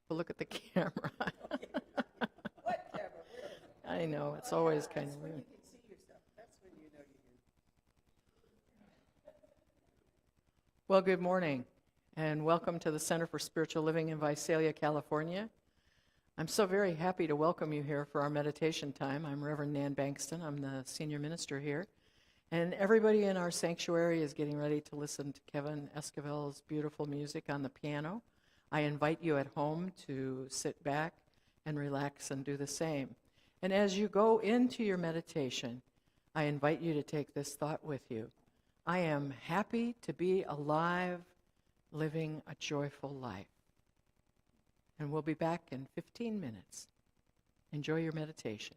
Well, look at the camera. What camera? Where is it? I know, it's always kind of That's when weird. you can see yourself. That's when you know you can. Well, good morning, and welcome to the Center for Spiritual Living in Visalia, California. I'm so very happy to welcome you here for our meditation time. I'm Reverend Nan Bankston. I'm the senior minister here. And everybody in our sanctuary is getting ready to listen to Kevin Esquivel's beautiful music on the piano. I invite you at home to sit back and relax and do the same. And as you go into your meditation, I invite you to take this thought with you. I am happy to be alive, living a joyful life. And we'll be back in 15 minutes. Enjoy your meditation.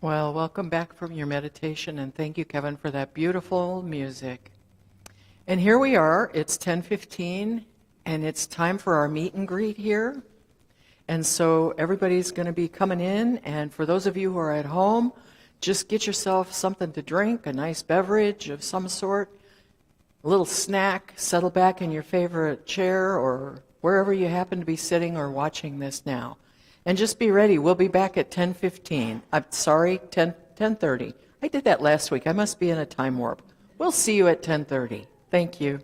Well, welcome back from your meditation, and thank you, Kevin, for that beautiful music. And here we are, it's 10:15, and it's time for our meet and greet here. And so everybody's going to be coming in, and for those of you who are at home, just get yourself something to drink, a nice beverage of some sort, a little snack, settle back in your favorite chair or wherever you happen to be sitting or watching this now. And just be ready. We'll be back at 10:15. I'm sorry, 10:30. I did that last week. I must be in a time warp. We'll see you at 10:30. Thank you.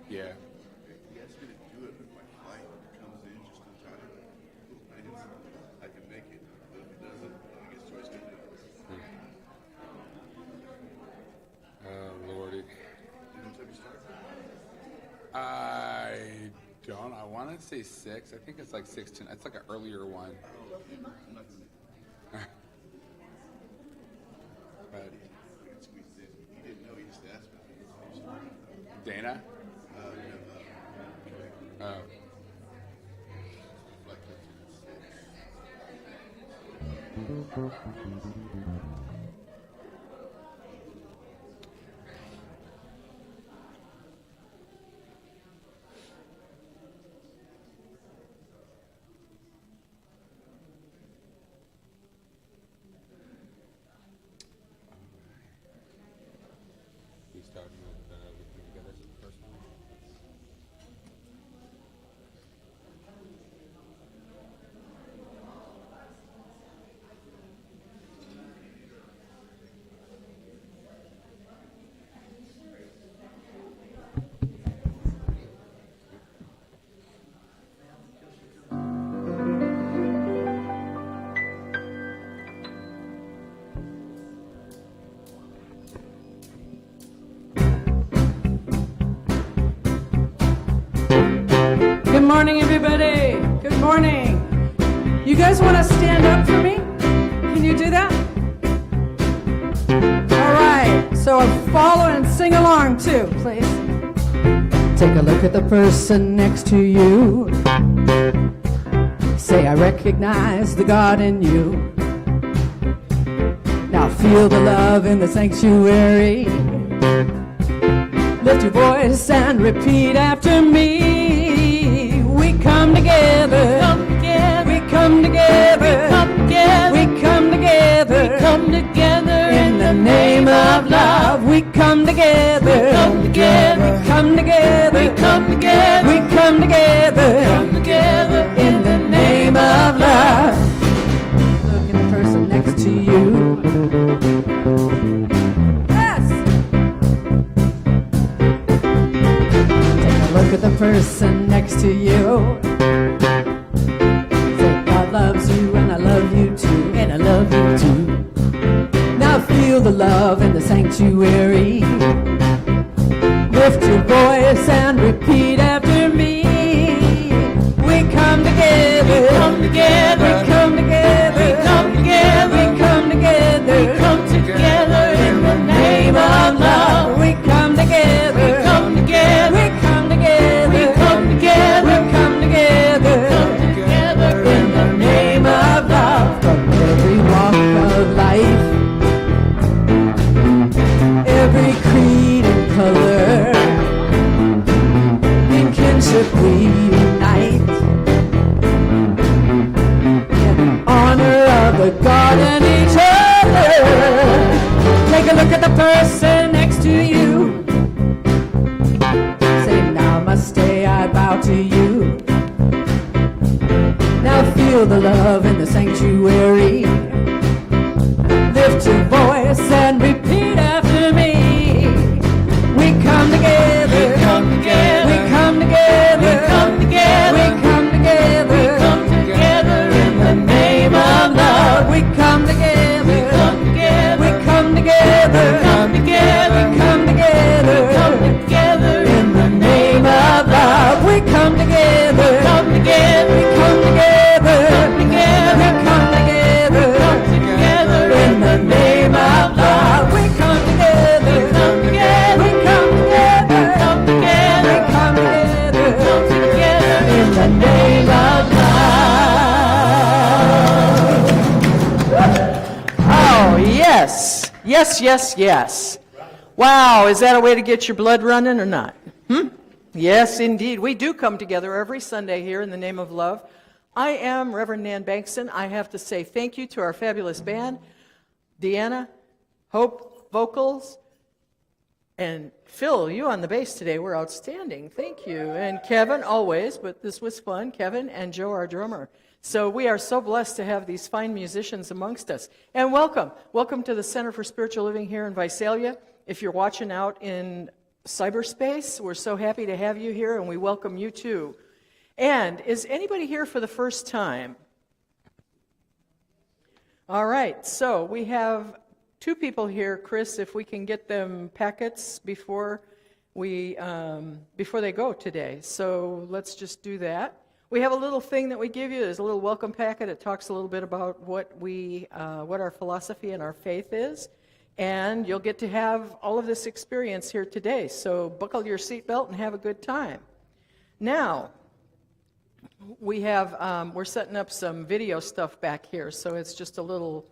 Yeah. He asked me to do it, but my flight comes in just in time. I can make it, but if he doesn't, I guess Joyce can do it. Lordy. You know what time you start? I don't. I want to say 6. I think it's like 6 to. It's like an earlier one. I'm not gonna. But We can squeeze it in. He didn't know. He just asked me. Dana. Oh. Like We starting with looking together for the first time. Good morning, everybody. Good morning. You guys want to stand up for me? Can you do that? All right. So follow and sing along too, please. Take a look at the person next to you. Say, I recognize the God in you. Now feel the love in the sanctuary. Lift your voice and repeat after me. We come together. We come together. We come together. In the name of love. We come together. We come together. We come together. In the name of love. Look at the person next to you. Look at the person next to you. Say, God loves you and I love you too. And I love you too. Now feel the love in the sanctuary. Lift your voice and repeat after me. We come together. We come together. We come together. We come together. We come together. We come together in the name of love. We come together. We come together. We come together. We come together. We come together. Come together in the name of love. From every walk of life, every creed and color, in kinship we unite. In honor of the God and each other. Take a look at the person next to you. Say, namaste, I bow to you. Now feel the love in the sanctuary. Lift your voice and repeat after me. We come together. We come together. We come together. We come together. We come together. We come together in the name of love. We come together. We come together. We come together. We come together. We come together. We come together in the name of love. We come together. We come together. We come together. We come together. We come together in the name of love. We come together. We come together. We come together. We come together. We come together. We come together in the name of love. Oh, yes. Yes, yes, yes. Wow, is that a way to get your blood running or not? Yes, indeed. We do come together every Sunday here in the name of love. I am Reverend Nan Bankston. I have to say thank you to our fabulous band, Deanna, Hope, vocals, and Phil, you on the bass today were outstanding. Thank you. And Kevin, always, but this was fun. Kevin and Joe, our drummer. So we are so blessed to have these fine musicians amongst us. And welcome. Welcome to the Center for Spiritual Living here in Visalia. If you're watching out in cyberspace. We're so happy to have you here, and we welcome you too. And is anybody here for the first time? All right, so we have two people here. Chris, if we can get them packets before they go today. So let's just do that. We have a little thing that we give you. There's a little welcome packet. It talks a little bit about what our philosophy and our faith is. And you'll get to have all of this experience here today. So buckle your seatbelt and have a good time. Now, we're setting up some video stuff back here. So it's just a little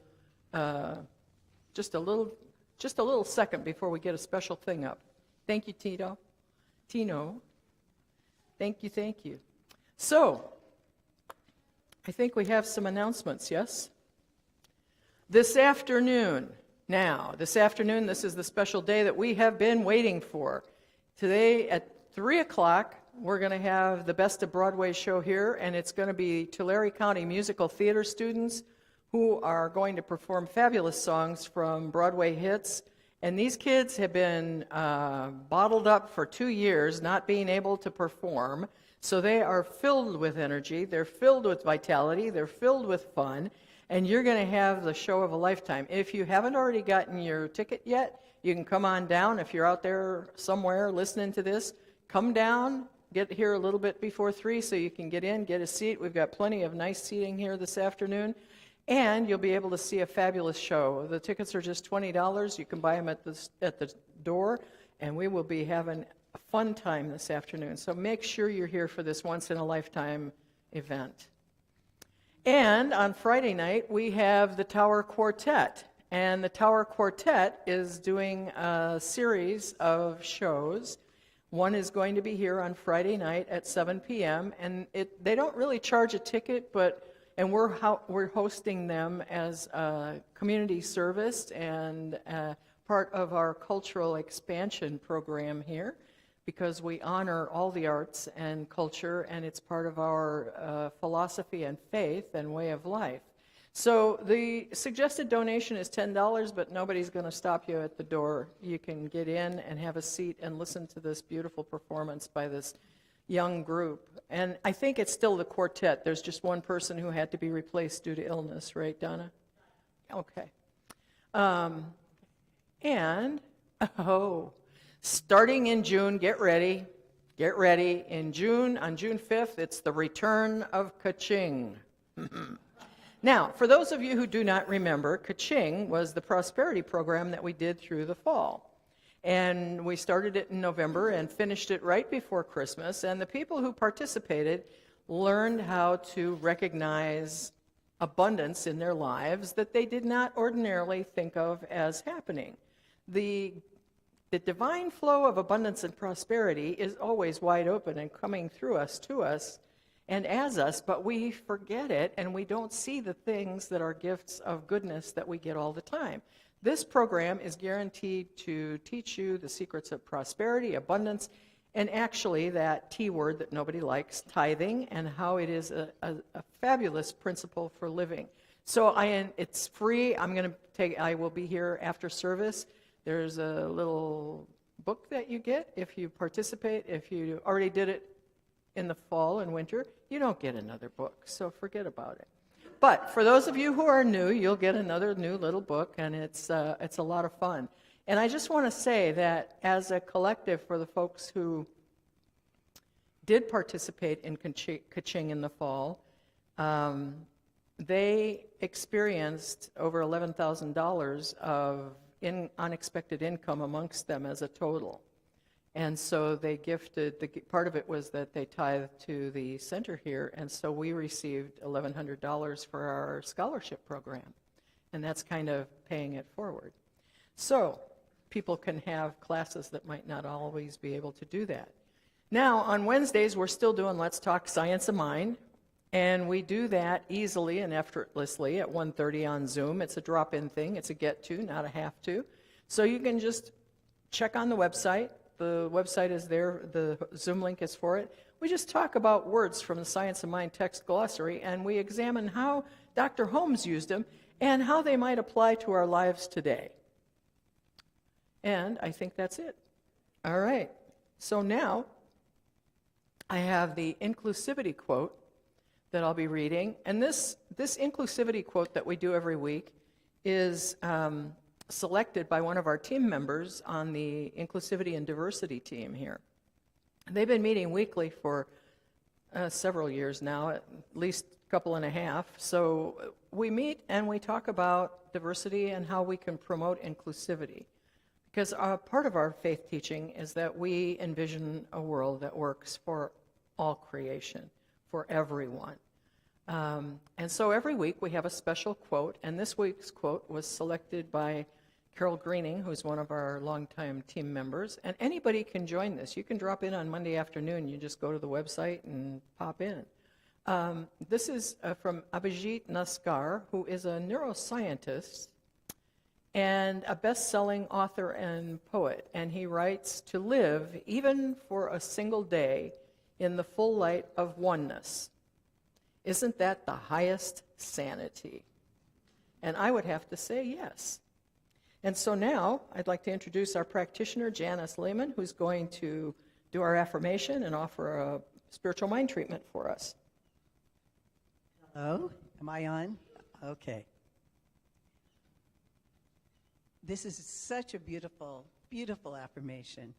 second before we get a special thing up. Thank you, Tino. Thank you. So, I think we have some announcements, yes? This afternoon, this is the special day that we have been waiting for. Today at 3 o'clock, we're going to have the Best of Broadway show here, and it's going to be Tulare County Musical Theater students who are going to perform fabulous songs from Broadway hits. And these kids have been bottled up for 2 years, not being able to perform. So they are filled with energy, they're filled with vitality, they're filled with fun, and you're going to have the show of a lifetime. If you haven't already gotten your ticket yet, you can come on down. If you're out there somewhere listening to this, come down, get here a little bit before 3 so you can get in, get a seat. We've got plenty of nice seating here this afternoon. And you'll be able to see a fabulous show. The tickets are just $20. You can buy them at the door, and we will be having a fun time this afternoon. So make sure you're here for this once-in-a-lifetime event. And on Friday night, we have the Tower Quartet. And the Tower Quartet is doing a series of shows. One is going to be here on Friday night at 7 p.m. And they don't really charge a ticket, and we're hosting them as a community service and part of our cultural expansion program here, because we honor all the arts and culture, and it's part of our philosophy and faith and way of life. So the suggested donation is $10, but nobody's going to stop you at the door. You can get in and have a seat and listen to this beautiful performance by this young group. And I think it's still the quartet. There's just one person who had to be replaced due to illness, right, Donna? Okay. Starting in June, get ready. On June 5th, it's the return of Kaching. Now, for those of you who do not remember, Kaching was the prosperity program that we did through the fall. And we started it in November and finished it right before Christmas. And the people who participated learned how to recognize abundance in their lives that they did not ordinarily think of as happening. The divine flow of abundance and prosperity is always wide open and coming through us, to us, and as us, but we forget it and we don't see the things that are gifts of goodness that we get all the time. This program is guaranteed to teach you the secrets of prosperity, abundance, and actually that T word that nobody likes, tithing, and how it is a fabulous principle for living. So it's free. I will be here after service. There's a little book that you get if you participate. If you already did it in the fall and winter, you don't get another book, so forget about it. But for those of you who are new, you'll get another new little book, and it's a lot of fun. And I just want to say that as a collective, for the folks who did participate in Kaching in the fall, they experienced over $11,000 of unexpected income amongst them as a total. And so they gifted, part of it was that they tithed to the center here, and so we received $1,100 for our scholarship program. And that's kind of paying it forward. So people can have classes that might not always be able to do that. Now, on Wednesdays, we're still doing Let's Talk Science of Mind, and we do that easily and effortlessly at 1:30 on Zoom. It's a drop-in thing. It's a get-to, not a have-to. So you can just check on the website. The website is there. The Zoom link is for it. We just talk about words from the Science of Mind text glossary, and we examine how Dr. Holmes used them and how they might apply to our lives today. And I think that's it. All right. So now I have the Inclusivity Quote that I'll be reading. And this Inclusivity Quote that we do every week is selected by one of our team members on the Inclusivity and Diversity team here. They've been meeting weekly for several years now, at least a couple and a half. So we meet and we talk about diversity and how we can promote inclusivity. Because part of our faith teaching is that we envision a world that works for all creation, for everyone. And so every week we have a special quote, and this week's quote was selected by Carol Greening, who's one of our longtime team members, and anybody can join this. You can drop in on Monday afternoon. You just go to the website and pop in. This is from Abhijit Naskar, who is a neuroscientist and a best-selling author and poet, and he writes, "To live, even for a single day, in the full light of oneness. Isn't that the highest sanity?" And I would have to say yes. And so now I'd like to introduce our practitioner, Janice Lehmann, who's going to do our affirmation and offer a spiritual mind treatment for us. Hello, am I on? Okay. This is such a beautiful, beautiful affirmation.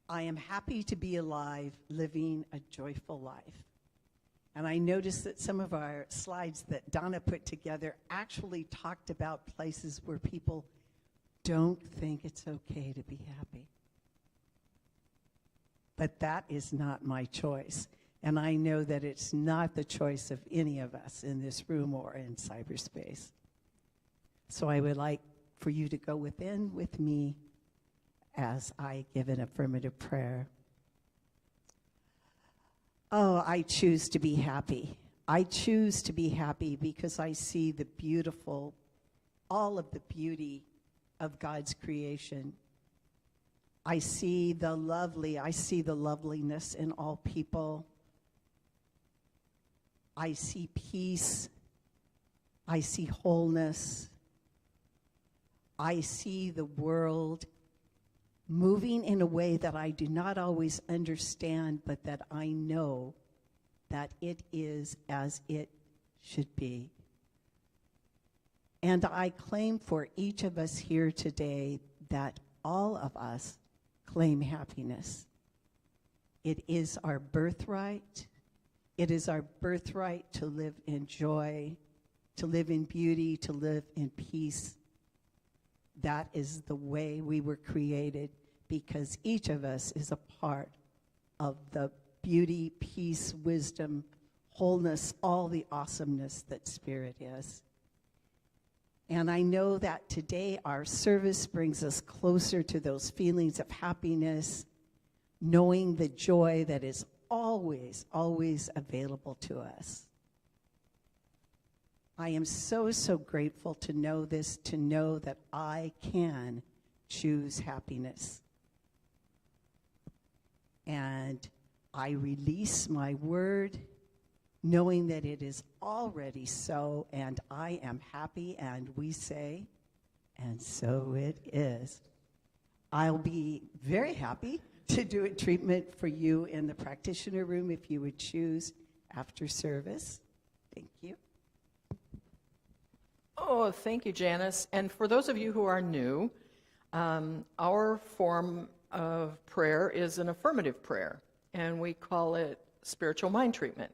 I am happy to be alive, living a joyful life. And I noticed that some of our slides that Donna put together actually talked about places where people don't think it's okay to be happy. But that is not my choice. And I know that it's not the choice of any of us in this room or in cyberspace. So I would like for you to go within with me as I give an affirmative prayer. Oh, I choose to be happy. I choose to be happy because I see the beautiful, all of the beauty of God's creation. I see the loveliness in all people. I see peace. I see wholeness. I see the world moving in a way that I do not always understand, but that I know that it is as it should be. And I claim for each of us here today that all of us claim happiness. It is our birthright. It is our birthright to live in joy, to live in beauty, to live in peace. That is the way we were created, because each of us is a part of the beauty, peace, wisdom, wholeness, all the awesomeness that Spirit is. And I know that today our service brings us closer to those feelings of happiness, knowing the joy that is always, always available to us. I am so, so grateful to know this, to know that I can choose happiness. And I release my word, knowing that it is already so, and I am happy, and we say, and so it is. I'll be very happy to do a treatment for you in the practitioner room if you would choose after service. Thank you. Oh, thank you, Janice. And for those of you who are new, our form of prayer is an affirmative prayer, and we call it spiritual mind treatment.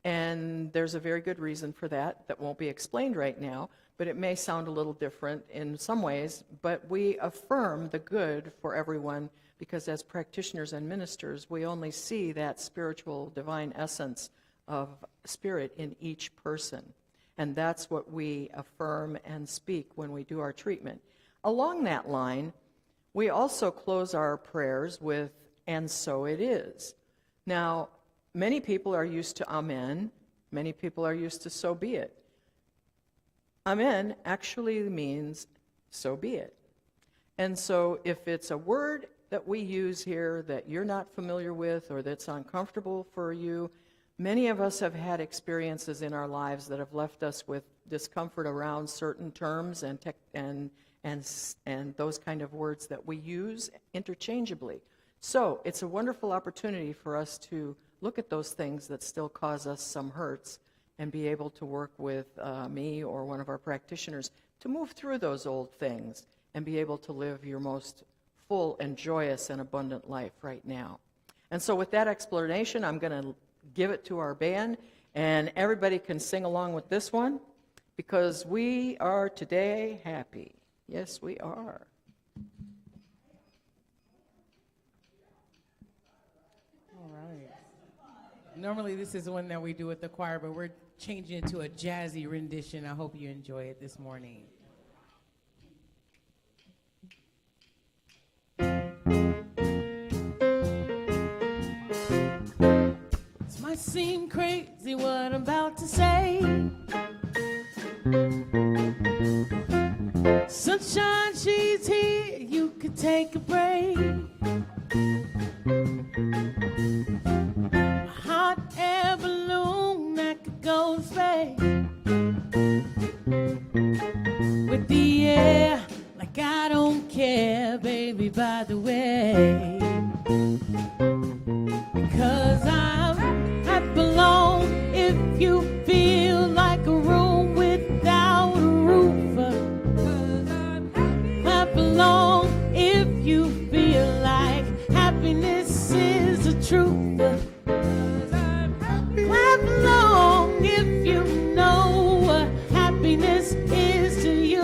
And there's a very good reason for that won't be explained right now, but it may sound a little different in some ways, but we affirm the good for everyone because as practitioners and ministers, we only see that spiritual divine essence of spirit in each person. And that's what we affirm and speak when we do our treatment. Along that line, we also close our prayers with, and so it is. Now, many people are used to amen. Many people are used to so be it. Amen actually means so be it. And so if it's a word that we use here that you're not familiar with or that's uncomfortable for you, many of us have had experiences in our lives that have left us with discomfort around certain terms and and those kind of words that we use interchangeably. So it's a wonderful opportunity for us to look at those things that still cause us some hurts and be able to work with me or one of our practitioners to move through those old things and be able to live your most full and joyous and abundant life right now. And so with that explanation, I'm going to give it to our band, and everybody can sing along with this one, because we are today happy. Yes, we are. All right. Normally this is one that we do with the choir, but we're changing it to a jazzy rendition. I hope you enjoy it this morning. This might seem crazy what I'm about to say. Sunshine, she's here, you could take a break. A hot air balloon that could go to space. With the air, like I don't care, baby, by the way. Because I belong if you feel like a room without a roof. I belong if you feel like happiness is the truth. Clap along if you know what happiness is to you.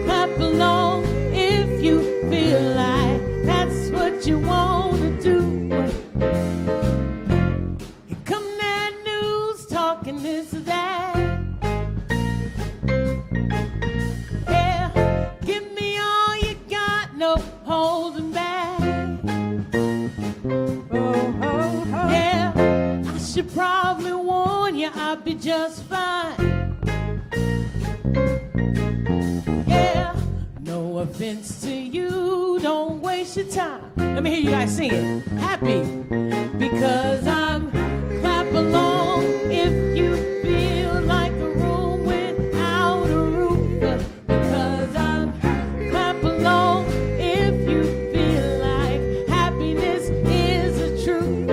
Clap along if you feel like that's what you want to do. Here come that news talking this or that. Yeah, give me all you got, no holding back. Yeah, I should probably warn you, I'll be just fine. Yeah, no offense to you, don't waste your time. Let me hear you guys sing it. Happy, because I'm clap along if you feel like a room without a roof. Because I'm clap along if you feel like happiness is the truth.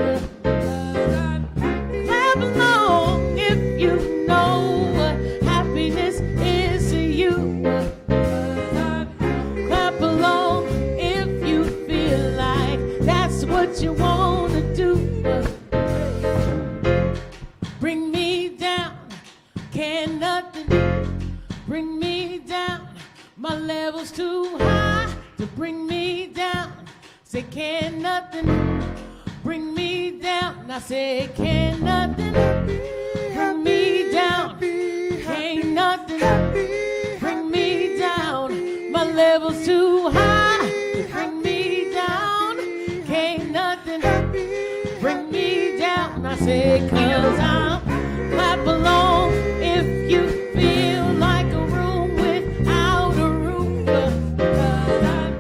Clap along if you know what happiness is to you. Clap along if you feel like that's what you want to do. Bring me down, can nothing bring me down. My level's too high to bring me down. Say, can nothing bring me down. I say, can nothing bring me down. Can't nothing bring me down. My level's too high to bring me down. Can't nothing bring me down. I say, 'cause I'm clap along if you feel like a room without a roof. 'Cause I'm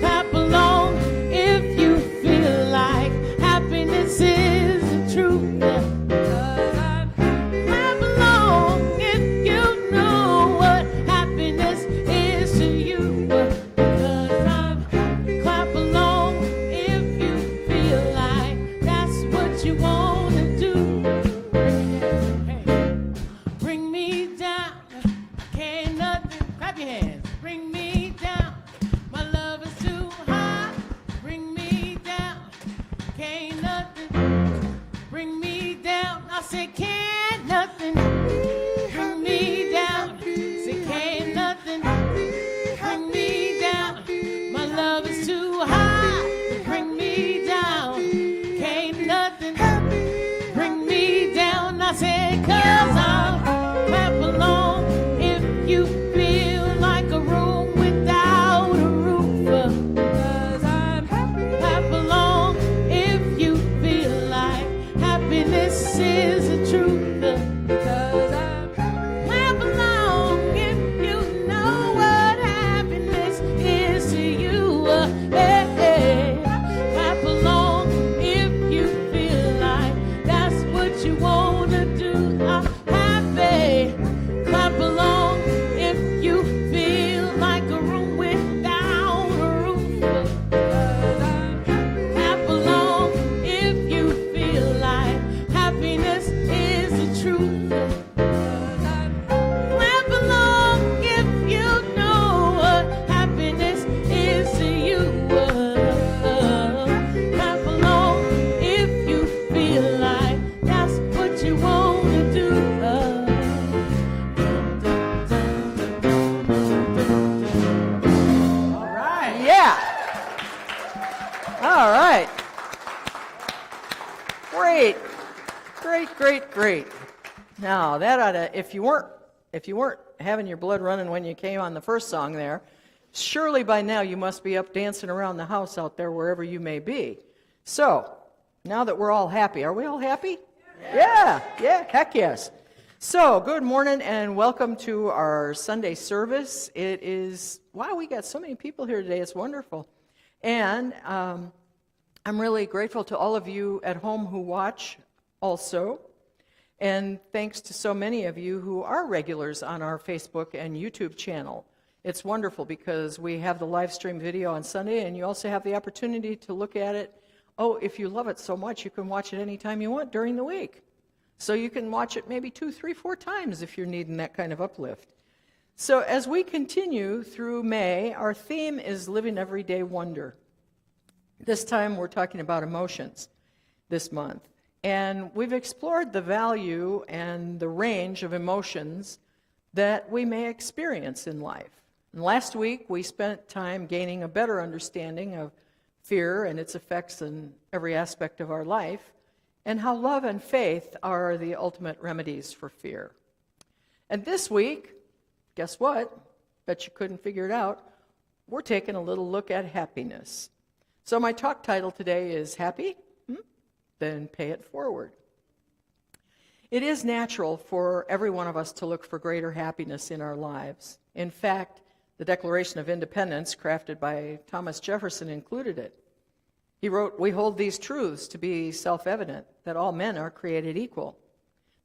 clap along if you feel like happiness is the truth. 'Cause I'm clap along if you know what happiness is to you. 'Cause I'm clap along if you feel like that's what you want to do. All right. Great. Great. Now, that ought to, if you weren't having your blood running when you came on the first song there, surely by now you must be up dancing around the house out there wherever you may be. So, now that we're all happy, are we all happy? Yeah, heck yes. So, good morning and welcome to our Sunday service. It is, wow, we got so many people here today. It's wonderful. And I'm really grateful to all of you at home who watch also. And thanks to so many of you who are regulars on our Facebook and YouTube channel. It's wonderful because we have the live stream video on Sunday and you also have the opportunity to look at it. Oh, if you love it so much, you can watch it anytime you want during the week. So you can watch it maybe 2, 3, 4 times if you're needing that kind of uplift. So as we continue through May, our theme is Living Everyday Wonder. This time we're talking about emotions this month. And we've explored the value and the range of emotions that we may experience in life. And last week we spent time gaining a better understanding of fear and its effects in every aspect of our life, and how love and faith are the ultimate remedies for fear. And this week, guess what? Bet you couldn't figure it out. We're taking a little look at happiness. So my talk title today is Happy? Then Pay It Forward. It is natural for every one of us to look for greater happiness in our lives. In fact, the Declaration of Independence, crafted by Thomas Jefferson, included it. He wrote, "We hold these truths to be self-evident, that all men are created equal,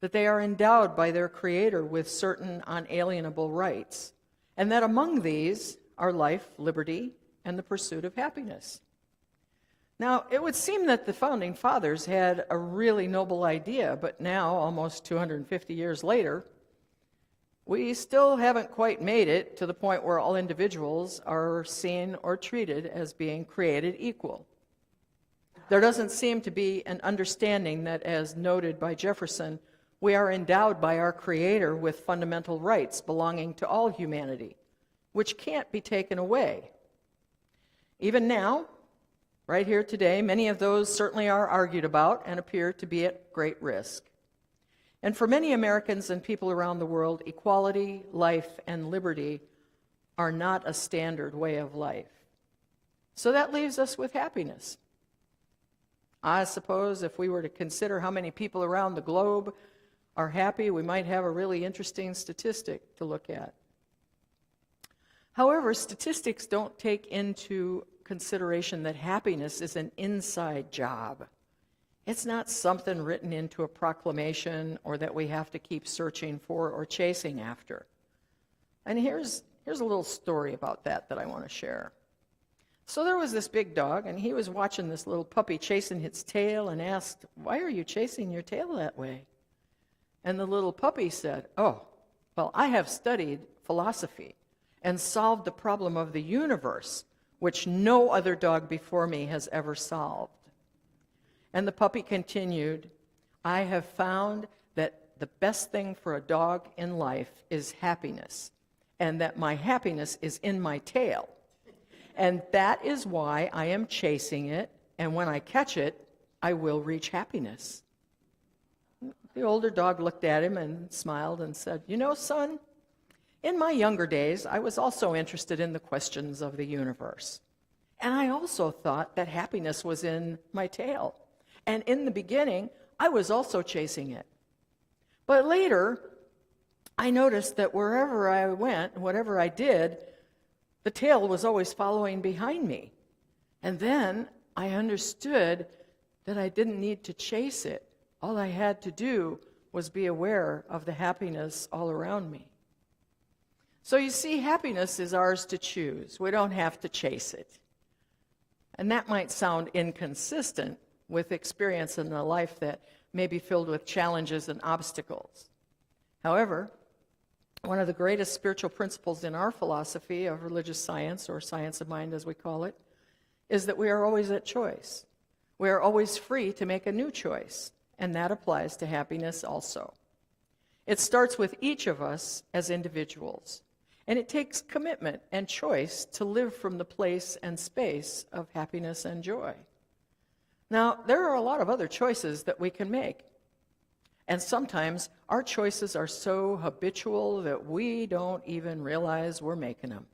that they are endowed by their Creator with certain unalienable rights, and that among these are life, liberty, and the pursuit of happiness." Now, it would seem that the Founding Fathers had a really noble idea, but now, almost 250 years later, we still haven't quite made it to the point where all individuals are seen or treated as being created equal. There doesn't seem to be an understanding that, as noted by Jefferson, we are endowed by our Creator with fundamental rights belonging to all humanity, which can't be taken away. Even now, right here today, many of those certainly are argued about and appear to be at great risk. And for many Americans and people around the world, equality, life, and liberty are not a standard way of life. So that leaves us with happiness. I suppose if we were to consider how many people around the globe are happy, we might have a really interesting statistic to look at. However, statistics don't take into consideration that happiness is an inside job. It's not something written into a proclamation or that we have to keep searching for or chasing after. And here's a little story about that I want to share. So there was this big dog, and he was watching this little puppy chasing its tail and asked, "Why are you chasing your tail that way?" And the little puppy said, "Oh, well, I have studied philosophy and solved the problem of the universe, which no other dog before me has ever solved." And the puppy continued, "I have found that the best thing for a dog in life is happiness, and that my happiness is in my tail. And that is why I am chasing it, and when I catch it, I will reach happiness." The older dog looked at him and smiled and said, "You know, son, in my younger days, I was also interested in the questions of the universe. And I also thought that happiness was in my tail. And in the beginning, I was also chasing it. But later, I noticed that wherever I went, whatever I did, the tail was always following behind me. And then I understood that I didn't need to chase it. All I had to do was be aware of the happiness all around me." So you see, happiness is ours to choose. We don't have to chase it. And that might sound inconsistent with experience in a life that may be filled with challenges and obstacles. However, one of the greatest spiritual principles in our philosophy of religious science, or science of mind as we call it, is that we are always at choice. We are always free to make a new choice, and that applies to happiness also. It starts with each of us as individuals. And it takes commitment and choice to live from the place and space of happiness and joy. Now, there are a lot of other choices that we can make. And sometimes our choices are so habitual that we don't even realize we're making them.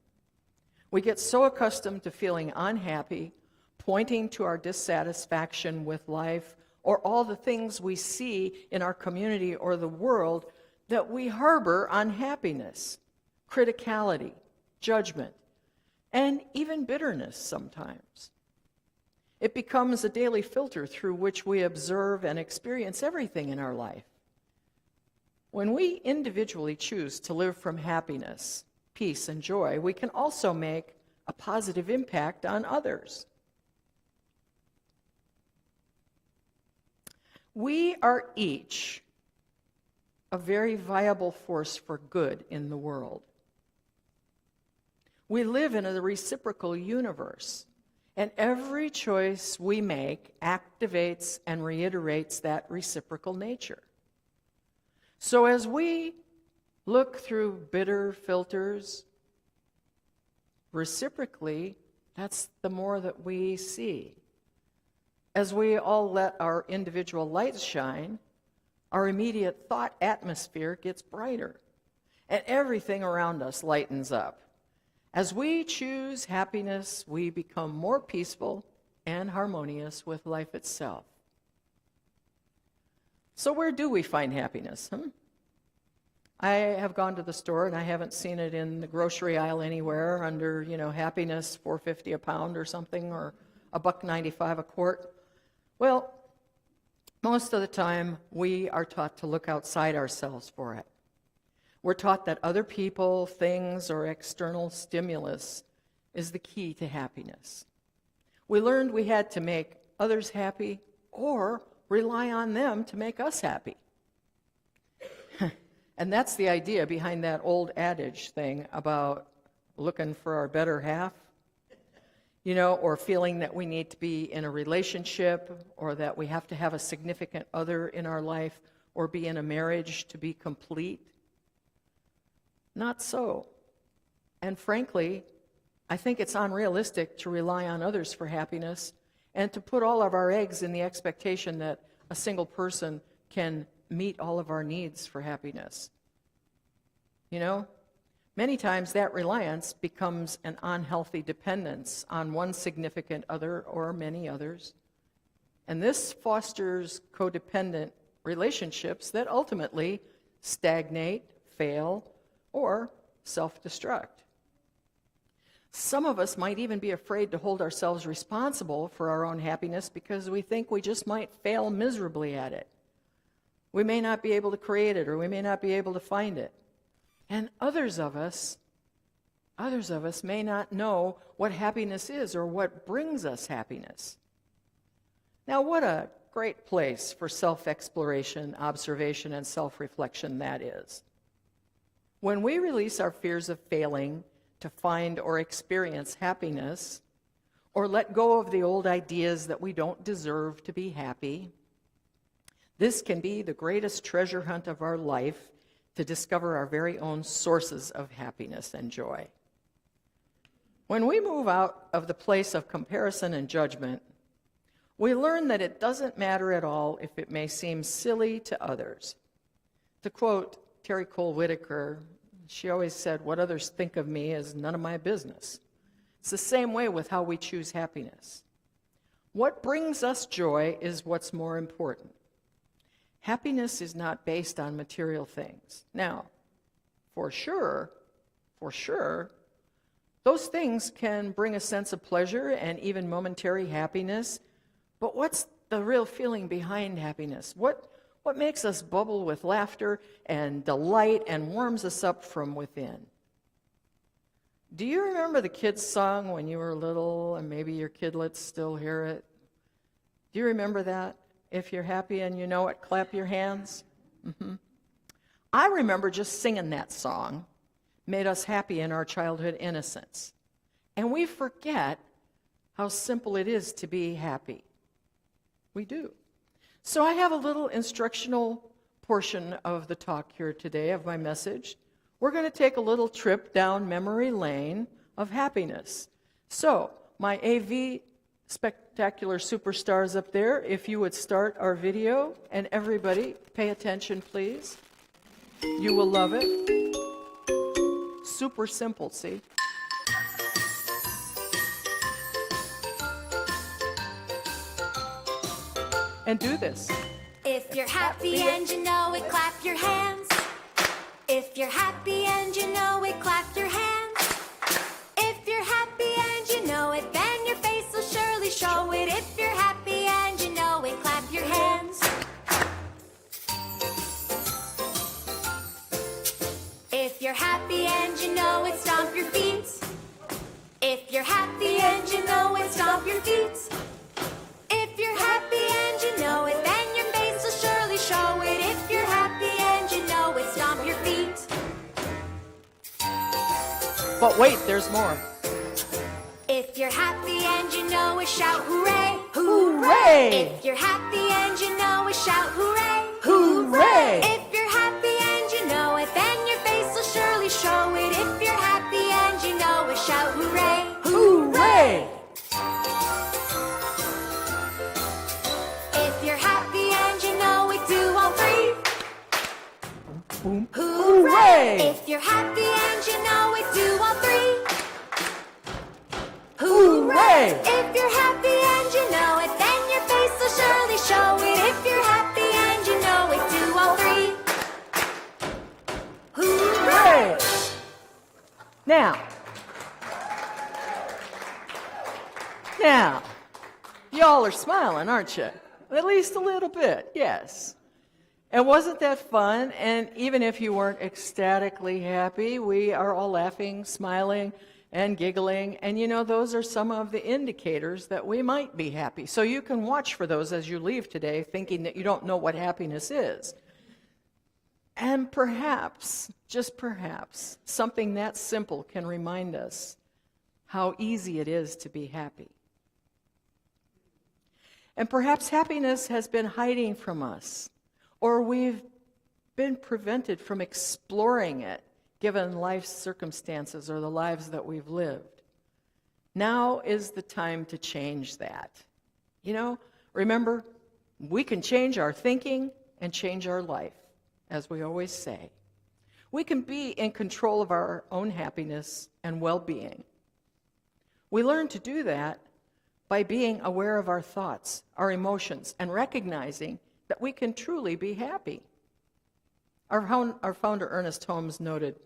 We get so accustomed to feeling unhappy, pointing to our dissatisfaction with life or all the things we see in our community or the world, that we harbor unhappiness, criticality, judgment, and even bitterness sometimes. It becomes a daily filter through which we observe and experience everything in our life. When we individually choose to live from happiness, peace, and joy, we can also make a positive impact on others. We are each a very viable force for good in the world. We live in a reciprocal universe, and every choice we make activates and reiterates that reciprocal nature. So as we look through bitter filters, reciprocally, that's the more that we see. As we all let our individual lights shine, our immediate thought atmosphere gets brighter, and everything around us lightens up. As we choose happiness, we become more peaceful and harmonious with life itself. So where do we find happiness? I have gone to the store and I haven't seen it in the grocery aisle anywhere under, happiness, $4.50 a pound or something, or $1.95 a quart. Well, most of the time we are taught to look outside ourselves for it. We're taught that other people, things, or external stimulus is the key to happiness. We learned we had to make others happy or rely on them to make us happy. And that's the idea behind that old adage thing about looking for our better half, or feeling that we need to be in a relationship, or that we have to have a significant other in our life, or be in a marriage to be complete. Not so. And frankly, I think it's unrealistic to rely on others for happiness and to put all of our eggs in the expectation that a single person can meet all of our needs for happiness. Many times that reliance becomes an unhealthy dependence on one significant other or many others. And this fosters codependent relationships that ultimately stagnate, fail, or self-destruct. Some of us might even be afraid to hold ourselves responsible for our own happiness because we think we just might fail miserably at it. We may not be able to create it, or we may not be able to find it. And others of us may not know what happiness is or what brings us happiness. Now, what a great place for self-exploration, observation, and self-reflection that is. When we release our fears of failing to find or experience happiness, or let go of the old ideas that we don't deserve to be happy, this can be the greatest treasure hunt of our life to discover our very own sources of happiness and joy. When we move out of the place of comparison and judgment, we learn that it doesn't matter at all if it may seem silly to others. To quote Terry Cole Whitaker, she always said, "What others think of me is none of my business." It's the same way with how we choose happiness. What brings us joy is what's more important. Happiness is not based on material things. Now, for sure, those things can bring a sense of pleasure and even momentary happiness, but what's the real feeling behind happiness? What makes us bubble with laughter and delight and warms us up from within? Do you remember the kids' song when you were little, and maybe your kidlets still hear it? Do you remember that? If you're happy and you know it, clap your hands. I remember just singing that song made us happy in our childhood innocence. And we forget how simple it is to be happy. We do. So I have a little instructional portion of the talk here today, of my message, we're going to take a little trip down memory lane of happiness. So, my AV spectacular superstars up there, if you would start our video, and everybody pay attention, please. You will love it. Super simple, see? And do this. If you're happy and you know it, clap your hands. If you're happy and you know it, clap your hands. If you're happy and you know it, then your face will surely show it. If you're happy and you know it, clap your hands. If you're happy and you know it, stomp your feet. If you're happy and you know it, stomp your feet. If you're happy and you know it, then your face will surely show it. If you're happy and you know it, stomp your feet. But wait, there's more. If you're happy and you know it, shout hooray! Hooray! If you're happy and you know it, shout hooray! Hooray! If you're happy and you know it, then your face will surely show it. If you're happy and you know it, shout hooray! Hooray! If you're happy and you know it, do all three. Boom. Hooray! If you're happy and you know it, do all three. Hooray! If you're happy and you know it, then your face will surely show it. If you're happy and you know it, do all three. Hooray! Now, y'all are smiling, aren't you? At least a little bit, yes. And wasn't that fun? And even if you weren't ecstatically happy, we are all laughing, smiling, and giggling. And you know, those are some of the indicators that we might be happy. So you can watch for those as you leave today, thinking that you don't know what happiness is. And perhaps, just perhaps, something that simple can remind us how easy it is to be happy. And perhaps happiness has been hiding from us, or we've been prevented from exploring it, given life's circumstances or the lives that we've lived. Now is the time to change that. You know, remember, we can change our thinking and change our life, as we always say. We can be in control of our own happiness and well-being. We learn to do that by being aware of our thoughts, our emotions, and recognizing that we can truly be happy. Our founder, Ernest Holmes, noted,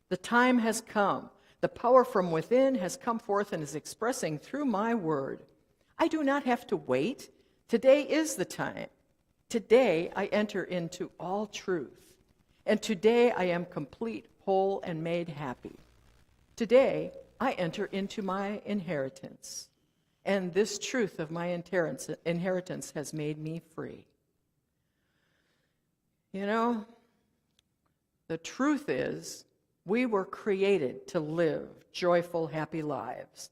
"The time has come. The power from within has come forth and is expressing through my word. I do not have to wait. Today is the time. Today I enter into all truth. And today I am complete, whole, and made happy. Today I enter into my inheritance. And this truth of my inheritance has made me free." You know, the truth is, we were created to live joyful, happy lives.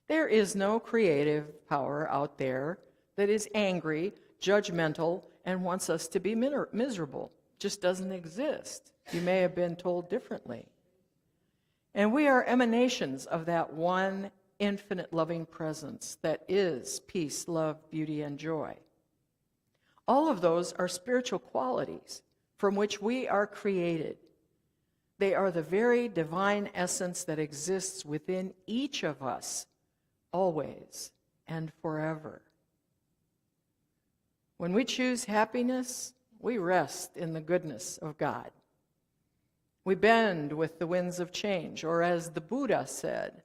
There is no creative power out there that is angry, judgmental, and wants us to be miserable. Just doesn't exist. You may have been told differently. And we are emanations of that one infinite loving presence that is peace, love, beauty, and joy. All of those are spiritual qualities from which we are created. They are the very divine essence that exists within each of us, always and forever. When we choose happiness, we rest in the goodness of God. We bend with the winds of change, or as the Buddha said,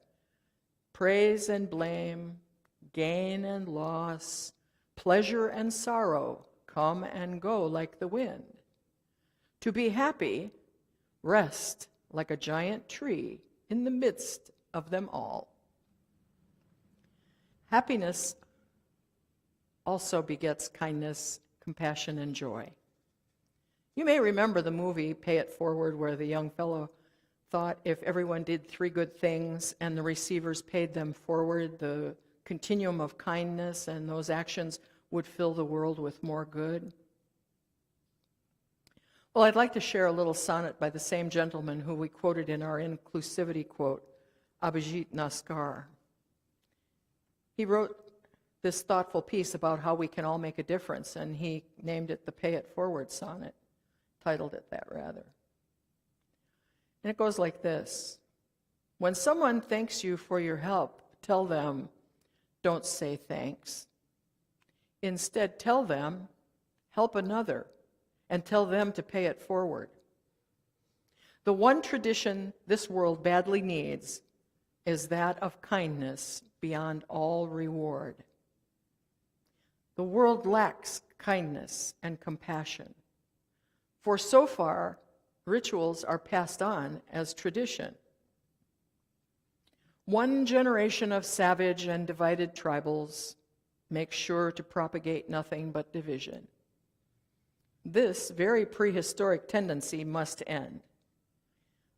praise and blame, gain and loss, pleasure and sorrow come and go like the wind. To be happy, rest like a giant tree in the midst of them all. Happiness also begets kindness, compassion, and joy. You may remember the movie Pay It Forward, where the young fellow thought if everyone did 3 good things and the receivers paid them forward, the continuum of kindness and those actions would fill the world with more good. Well, I'd like to share a little sonnet by the same gentleman who we quoted in our Inclusivity Quote, Abhijit Naskar. He wrote this thoughtful piece about how we can all make a difference, and he named it the Pay It Forward Sonnet, titled it that rather. And it goes like this. When someone thanks you for your help, tell them, don't say thanks. Instead, tell them, help another, and tell them to pay it forward. The one tradition this world badly needs is that of kindness beyond all reward. The world lacks kindness and compassion, for so far, rituals are passed on as tradition. One generation of savage and divided tribals makes sure to propagate nothing but division. This very prehistoric tendency must end.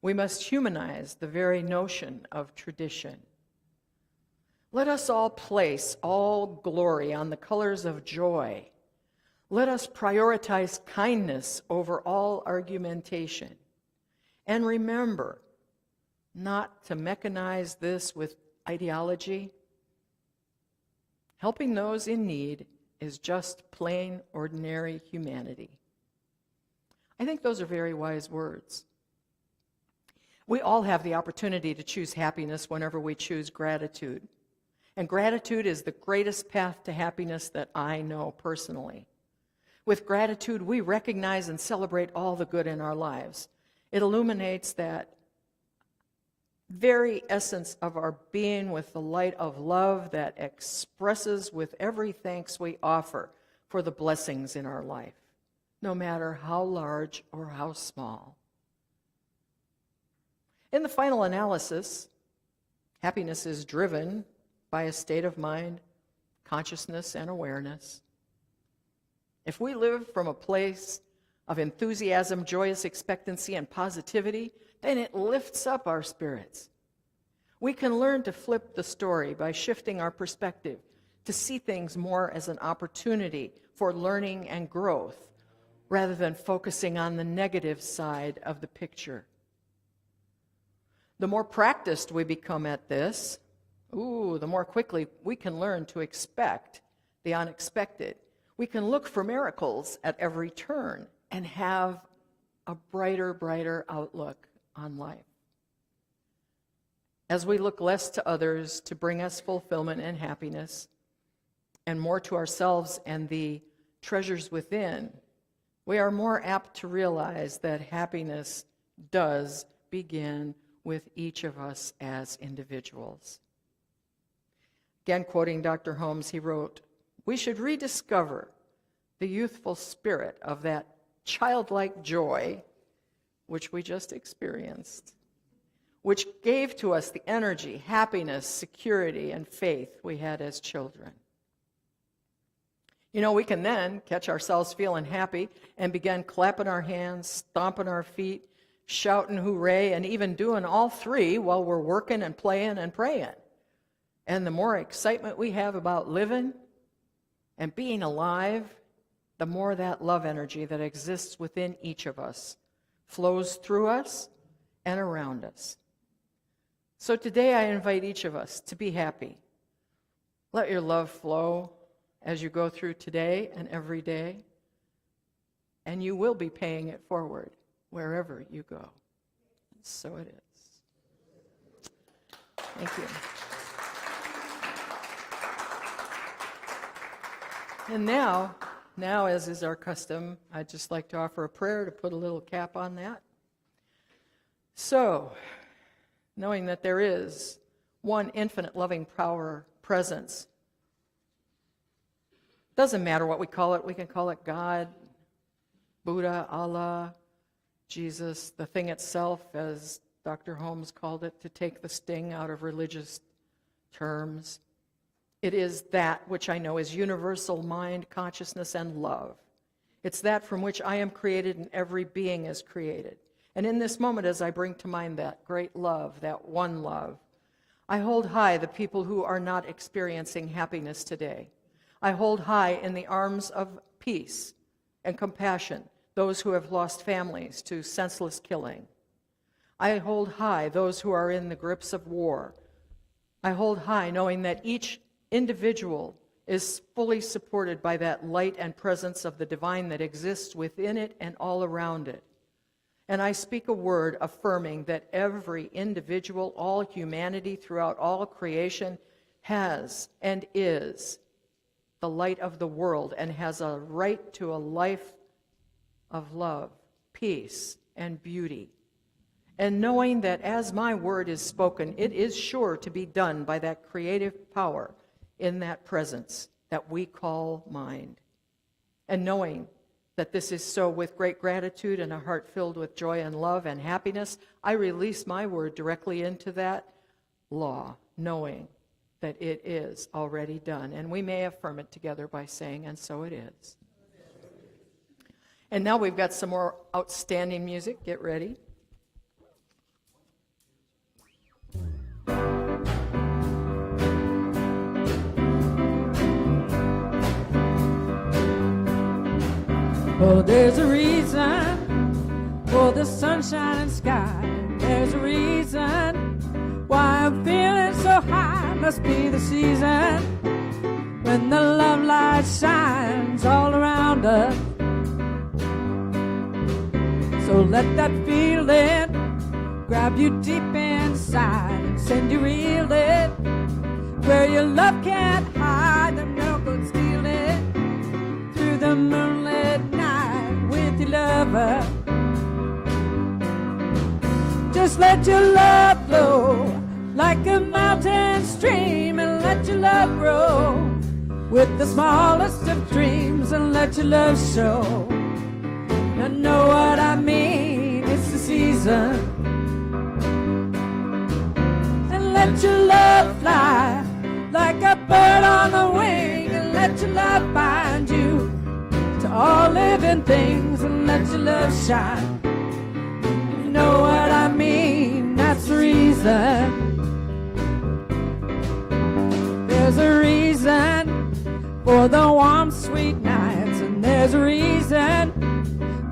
We must humanize the very notion of tradition. Let us all place all glory on the colors of joy. Let us prioritize kindness over all argumentation. And remember not to mechanize this with ideology. Helping those in need is just plain, ordinary humanity. I think those are very wise words. We all have the opportunity to choose happiness whenever we choose gratitude. And gratitude is the greatest path to happiness that I know personally. With gratitude, we recognize and celebrate all the good in our lives. It illuminates that very essence of our being with the light of love that expresses with every thanks we offer for the blessings in our life, no matter how large or how small. In the final analysis, happiness is driven by a state of mind, consciousness, and awareness. If we live from a place of enthusiasm, joyous expectancy, and positivity, then it lifts up our spirits. We can learn to flip the story by shifting our perspective to see things more as an opportunity for learning and growth rather than focusing on the negative side of the picture. The more practiced we become at this, the more quickly we can learn to expect the unexpected. We can look for miracles at every turn and have a brighter outlook on life. As we look less to others to bring us fulfillment and happiness, and more to ourselves and the treasures within, we are more apt to realize that happiness does begin with each of us as individuals. Again, quoting Dr. Holmes, he wrote, "We should rediscover the youthful spirit of that childlike joy which we just experienced, which gave to us the energy, happiness, security, and faith we had as children." You know, we can then catch ourselves feeling happy and begin clapping our hands, stomping our feet, shouting hooray, and even doing all three while we're working and playing and praying. And the more excitement we have about living and being alive, the more that love energy that exists within each of us flows through us and around us. So today I invite each of us to be happy. Let your love flow as you go through today and every day, and you will be paying it forward wherever you go. And so it is. Thank you. And now, as is our custom, I'd just like to offer a prayer to put a little cap on that. So, knowing that there is one infinite loving power presence, doesn't matter what we call it. We can call it God, Buddha, Allah, Jesus, the thing itself, as Dr. Holmes called it, to take the sting out of religious terms. It is that which I know is universal mind, consciousness, and love. It's that from which I am created and every being is created. And in this moment, as I bring to mind that great love, that one love, I hold high the people who are not experiencing happiness today. I hold high in the arms of peace and compassion those who have lost families to senseless killing. I hold high those who are in the grips of war. I hold high knowing that each individual is fully supported by that light and presence of the divine that exists within it and all around it. And I speak a word affirming that every individual, all humanity throughout all creation has and is the light of the world and has a right to a life of love, peace, and beauty. And knowing that as my word is spoken, it is sure to be done by that creative power in that presence that we call mind. And knowing that this is so with great gratitude and a heart filled with joy and love and happiness, I release my word directly into that law, knowing that it is already done. And we may affirm it together by saying, and so it is. And now we've got some more outstanding music. Get ready. Oh, there's a reason for the sunshine and sky. There's a reason why I'm feeling so high. Must be the season when the love light shines all around us. So let that feeling grab you deep inside and send you reeling where your love can't hide. The no good stealing through the moonlit night with your lover. Just let your love flow like a mountain stream, and let your love grow with the smallest of dreams, and let your love show. You know what I mean, it's the season. And let your love fly like a bird on the wing, and let your love bind you to all living things, and let your love shine. You know what I mean, that's the reason. There's a reason for the warm, sweet nights, and there's a reason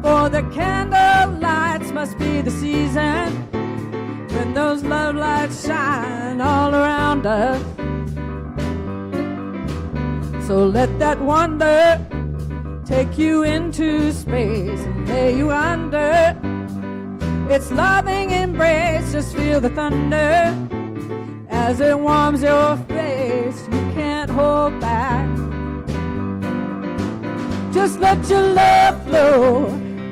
for the candle lights. Must be the season when those love lights shine all around us. So let that wonder take you into space and lay you under its loving embrace. Just feel the thunder as it warms your face. You can't hold back. Just let your love flow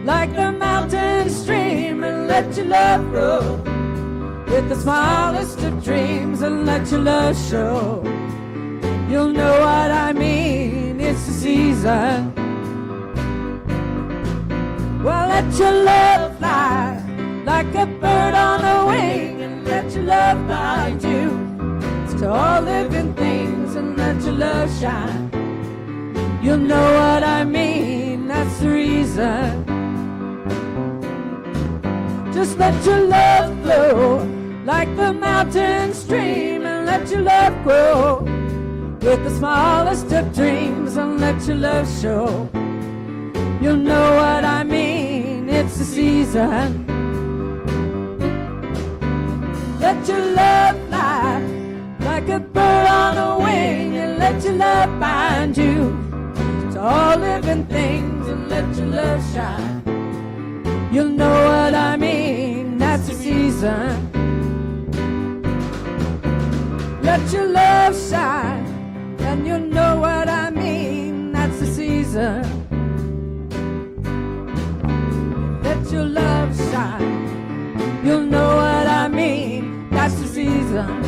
like the mountain stream, and let your love grow with the smallest of dreams, and let your love show. You'll know what I mean, it's the season. Well, let your love fly like a bird on the wing, and let your love bind you to all living things, and let your love shine. You'll know what I mean, that's the reason. Just let your love flow like the mountain stream, and let your love grow with the smallest of dreams, and let your love show. You'll know what I mean, it's the season. Let your love fly like a bird on a wing, and let your love bind you to all living things, and let your love shine. You'll know what I mean, that's the season. Let your love shine, and you'll know what I mean, that's the season. Let your love shine, you'll know what I mean, that's the season.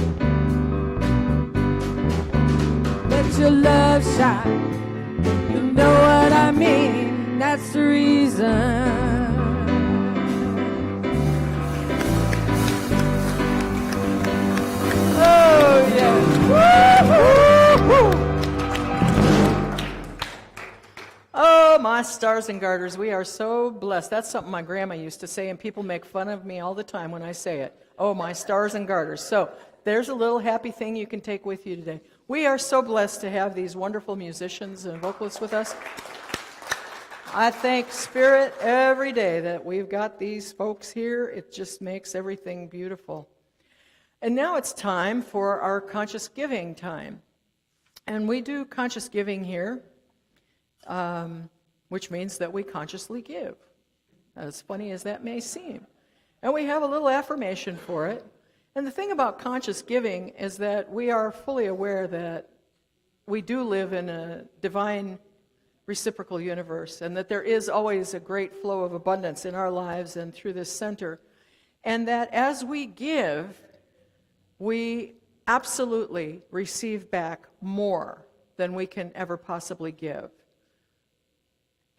Let your love shine, you'll know what I mean, that's the reason. Oh, yeah. Woo-hoo-hoo. Oh, my stars and garters, we are so blessed. That's something my grandma used to say, and people make fun of me all the time when I say it. Oh, my stars and garters. So there's a little happy thing you can take with you today. We are so blessed to have these wonderful musicians and vocalists with us. I thank Spirit every day that we've got these folks here. It just makes everything beautiful. And now it's time for our conscious giving time. And we do conscious giving here, which means that we consciously give, as funny as that may seem. And we have a little affirmation for it. And the thing about conscious giving is that we are fully aware that we do live in a divine reciprocal universe, and that there is always a great flow of abundance in our lives and through this center. And that as we give, we absolutely receive back more than we can ever possibly give.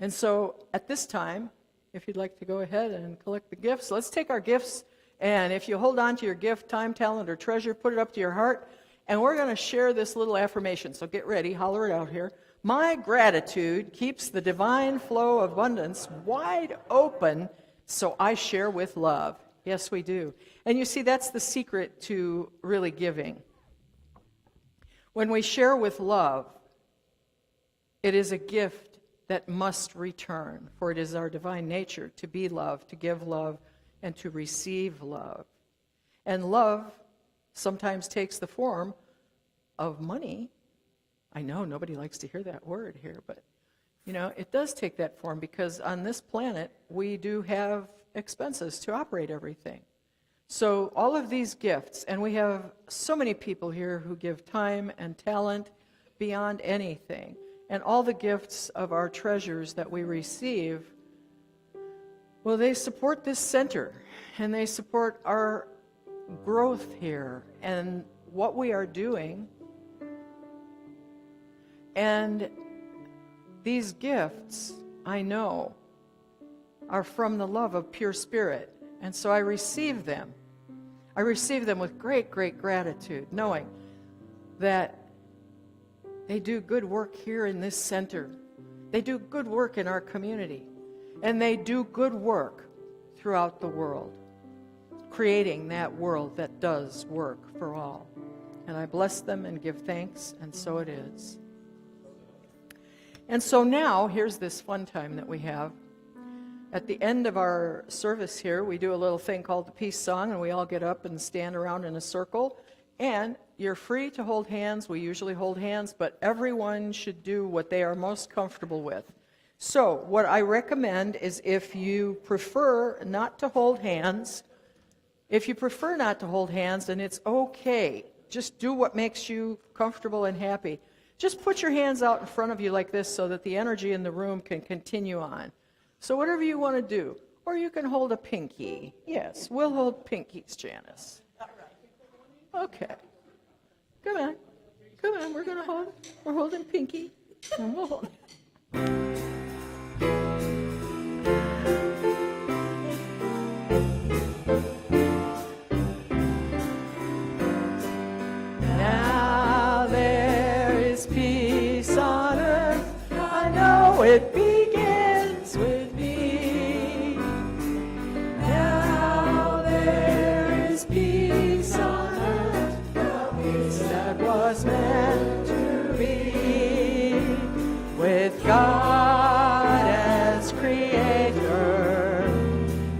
And so at this time, if you'd like to go ahead and collect the gifts, let's take our gifts, and if you hold on to your gift, time, talent, or treasure, put it up to your heart, and we're going to share this little affirmation. So get ready, holler it out here. My gratitude keeps the divine flow of abundance wide open, so I share with love. Yes, we do. And you see, that's the secret to really giving. When we share with love, it is a gift that must return, for it is our divine nature to be love, to give love, and to receive love. And love sometimes takes the form of money. I know nobody likes to hear that word here, but it does take that form, because on this planet we do have expenses to operate everything. So all of these gifts, and we have so many people here who give time and talent beyond anything, and all the gifts of our treasures that we receive, well, they support this center, and they support our growth here and what we are doing. And these gifts, I know, are from the love of pure spirit. And so I receive them. I receive them with great, great gratitude, knowing that they do good work here in this center. They do good work in our community. And they do good work throughout the world, creating that world that does work for all. And I bless them and give thanks, and so it is. And so now, here's this fun time that we have. At the end of our service here, we do a little thing called the peace song, and we all get up and stand around in a circle. And you're free to hold hands. We usually hold hands, but everyone should do what they are most comfortable with. So what I recommend is, if you prefer not to hold hands, then it's okay. Just do what makes you comfortable and happy. Just put your hands out in front of you like this so that the energy in the room can continue on. So whatever you want to do. Or you can hold a pinky. Yes, we'll hold pinkies, Janice. Okay. Come on. We're holding pinky. And we'll hold. It begins with me. Now there is peace on earth, the peace that was meant to be, with God as creator,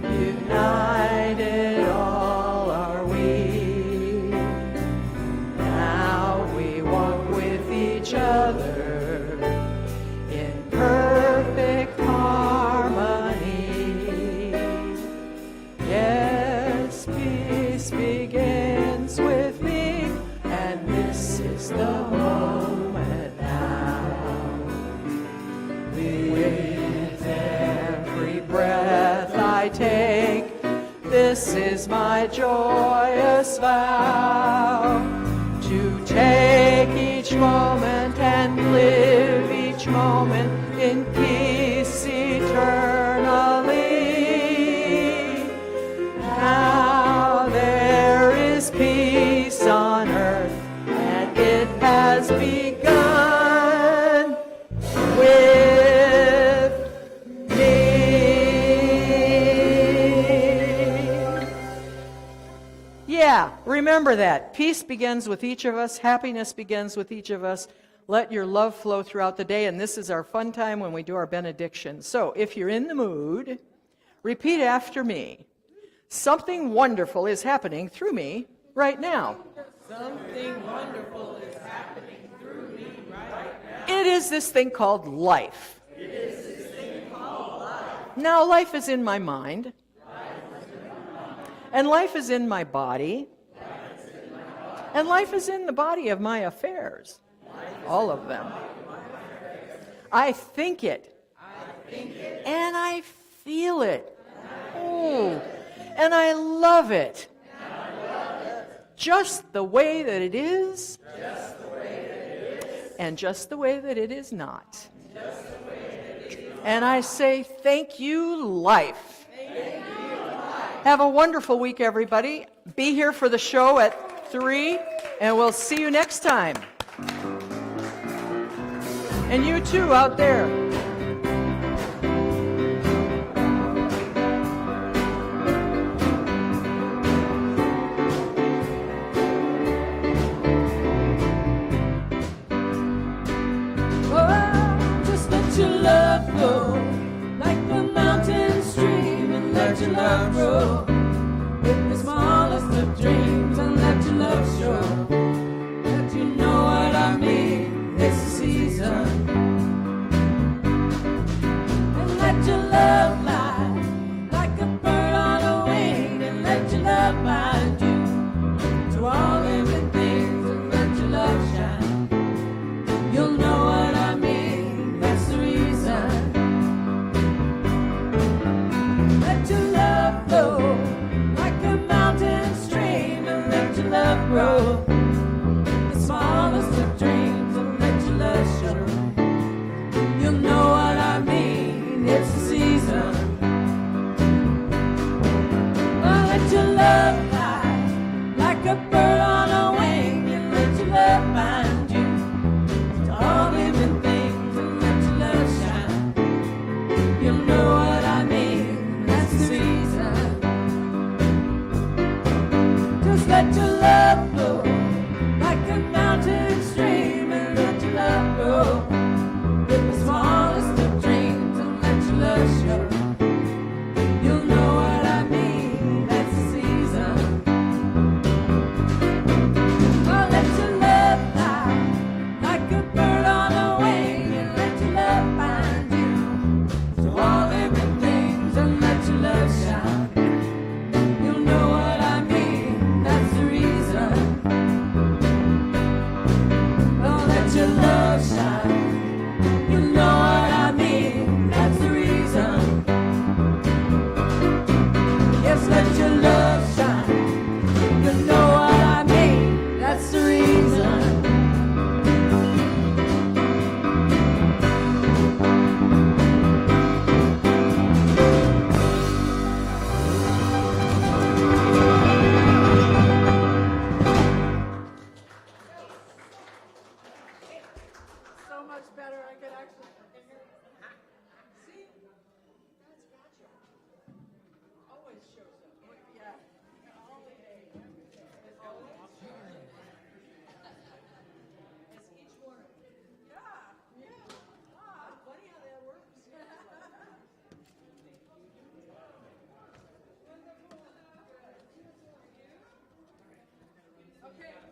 united all are we. Now we walk with each other perfect harmony. Yes, peace begins with me, and this is the moment now. With every breath I take, this is my joyous vow, to take each moment and live each moment in peace eternally. Now there is peace on earth, and it has begun with me. Yeah, remember that. Peace begins with each of us. Happiness begins with each of us. Let your love flow throughout the day, and this is our fun time when we do our benediction. So if you're in the mood, repeat after me. Something wonderful is happening through me right now. Something wonderful is happening through me right now. It is this thing called life. Now life is in my mind. And life is in my body. And life is in the body of my affairs. All of them. I think it. And I feel it. Oh, and I love it. Just the way that it is. And just the way that it is not. And I say, thank you, life. Have a wonderful week, everybody. Be here for the show at 3, and we'll see you next time. And you too, out there. Oh, just let your love flow like a mountain stream, and let your love grow with the smallest of dreams, and let your love show that you know what I mean. It's the season, and let your love fly like a bird on a wing, and let your love bind you to all living things, and let your love shine. You'll know what I mean. That's the reason. Let your love flow like a mountain stream, and let your love grow the smallest of dreams, and let your love show. You'll know what I mean. It's the season. Oh, let your love fly like a bird on a wing, and let your love bind you to all living things, and let your love shine. You'll know what I mean. That's the season. Just let your love flow like a mountain stream, and let your love grow with the smallest of dreams, and let your love show. You'll know what I mean. That's the season. Oh, let your love fly like a bird on a wing, and let your love bind you to all living things, and let your love shine. You'll know what I mean. That's the reason. Oh, let your love shine. You know what I mean. That's the reason. Yes, let your love shine. You know what I mean. That's the reason. So much better. I could actually see. That's gotcha. Always shows up. Yeah. All the day. It's always. It's each one. Yeah. Yeah. Ah, funny how that works. Okay.